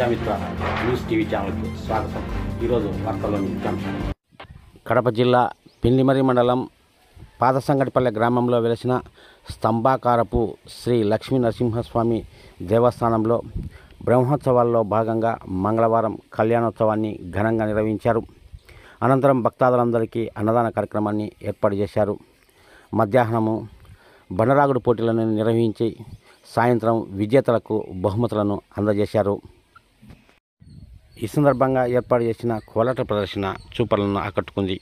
Prajamitra news TV ఛానల్కు స్వాగతం. ఈరోజు వార్తల్లోని ముఖ్యాంశాలు. కడప జిల్లా పిండిమరి మండలం పాదసంగటిపల్లె గ్రామంలో వెలిసిన స్తంభాకారపు శ్రీ లక్ష్మీ నరసింహస్వామి దేవస్థానంలో బ్రహ్మోత్సవాల్లో భాగంగా మంగళవారం కళ్యాణోత్సవాన్ని ఘనంగా నిర్వహించారు. అనంతరం భక్తాదులందరికీ అన్నదాన కార్యక్రమాన్ని ఏర్పాటు చేశారు. మధ్యాహ్నము బండరాగుడు పోటీలను నిర్వహించి సాయంత్రం విజేతలకు బహుమతులను అందజేశారు. ఈ సందర్భంగా ఏర్పాటు చేసిన కోలాట ప్రదర్శన చూపరులను ఆకట్టుకుంది.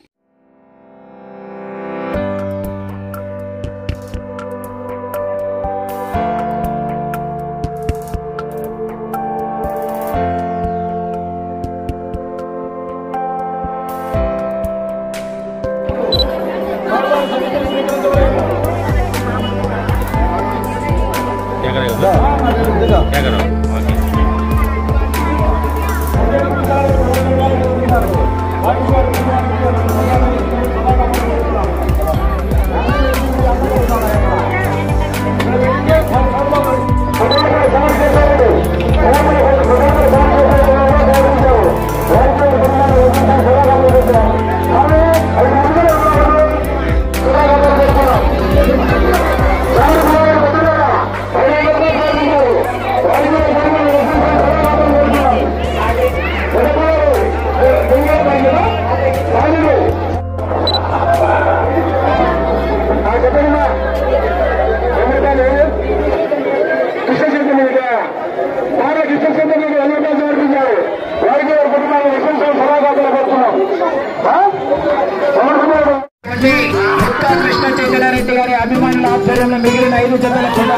కృష్ణ చైతన్యారెడ్డి గారి అభిమానుల ఆధ్వర్యంలో మిగిలిన 5 జతలు కూడా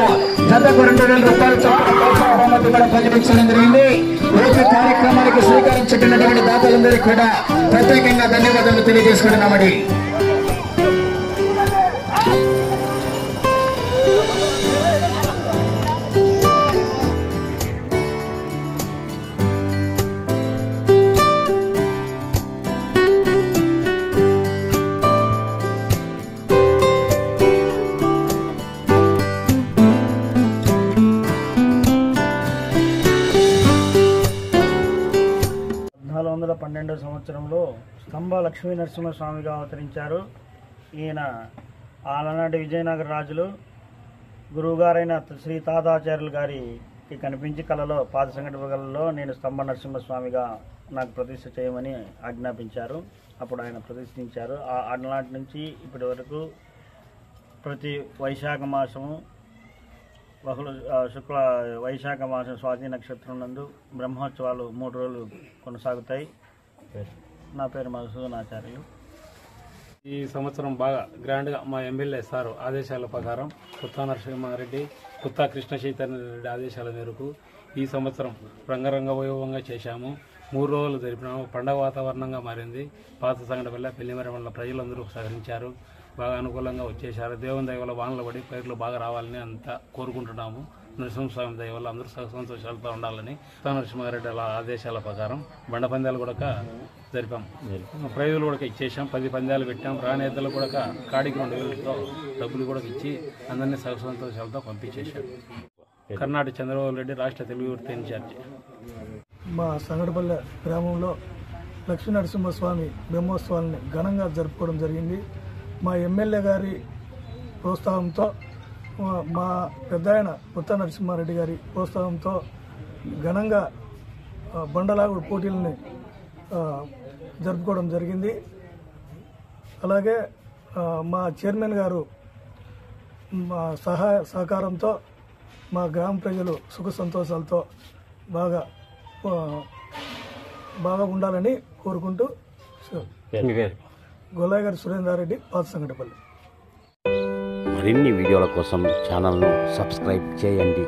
జతకు 2,000 రూపాయలు బహుమతి కూడా ప్రకటించడం జరిగింది. ఈ కార్యక్రమానికి స్వీకరించుకున్నటువంటి దాతలందరికీ కూడా ప్రత్యేకంగా ధన్యవాదాలు తెలియజేసుకుంటున్నామని. సంవత్సరంలో స్తంభ లక్ష్మీ నరసింహస్వామిగా అవతరించారు. ఈయన ఆలనాటి విజయనగర రాజులు గురువుగారైన శ్రీ తాతాచార్యులు గారికి కనిపించి కళలో పాదసంగటిలో నేను స్తంభ నరసింహస్వామిగా నాకు ప్రతిష్ఠ చేయమని ఆజ్ఞాపించారు. అప్పుడు ఆయన ప్రతిష్ఠించారు. ఆనాటి నుంచి ఇప్పటి వరకు ప్రతి వైశాఖ మాసము వైశాఖ మాసం స్వాతి నక్షత్రం నందు బ్రహ్మోత్సవాలు 3 రోజులు కొనసాగుతాయి. నా పేరు మధుసూదన్ ఆచార్యులు. ఈ సంవత్సరం బాగా గ్రాండ్గా మా ఎమ్మెల్యే సారు ఆదేశాల ప్రకారం కొత్త నరసింహారెడ్డి కొత్త కృష్ణ చైతన్యారెడ్డి ఆదేశాల మేరకు ఈ సంవత్సరం రంగరంగ వైభవంగా చేశాము. 3 రోజులు జరిపినాము. పండగ వాతావరణంగా మారింది. పాత సంగటిపల్లె పిండిమరి మండల ప్రజలందరూ సహకరించారు. బాగా అనుకూలంగా వచ్చేశారు. దేవుని దయ వల్ల వానలు పడి పైర్లు బాగా రావాలని అంతా కోరుకుంటున్నాము. నరసింహస్వామి దయ వల్ల అందరూ సంతోషాలతో ఉండాలని నరసింహారెడ్డి ఆదేశాల ప్రకారం బండ పందాలు కూడా జరిపాం. ప్రైజులు కూడా ఇచ్చేసాం. 10 పందాలు పెట్టాం. రానేతలు కూడా కాడికి 2,000తో డబ్బులు కూడా ఇచ్చి అందరినీ సంతోషాలతో పంపించేశారు. కర్ణాటక చంద్రబాబు రెడ్డి రాష్ట్ర తెలుగు యువత ఇన్ఛార్జి. మా సంగటిపల్లె గ్రామంలో లక్ష్మీ నరసింహస్వామి బ్రహ్మోత్సవాన్ని ఘనంగా జరుపుకోవడం జరిగింది. మా ఎమ్మెల్యే గారి ప్రోత్సాహంతో మా పెద్ద ఆయన కొత్త నరసింహారెడ్డి గారి ప్రోత్సాహంతో ఘనంగా బండలాగుడు పోటీలని జరుపుకోవడం జరిగింది. అలాగే మా చైర్మన్ గారు మా సహకారంతో మా గ్రామ ప్రజలు సుఖ సంతోషాలతో బాగా ఉండాలని కోరుకుంటూ గొల్లాయి గారి సురేంద్రారెడ్డి పాత సంగటిపల్లి. మరిన్ని వీడియోల కోసం ఛానల్ను సబ్స్క్రైబ్ చేయండి.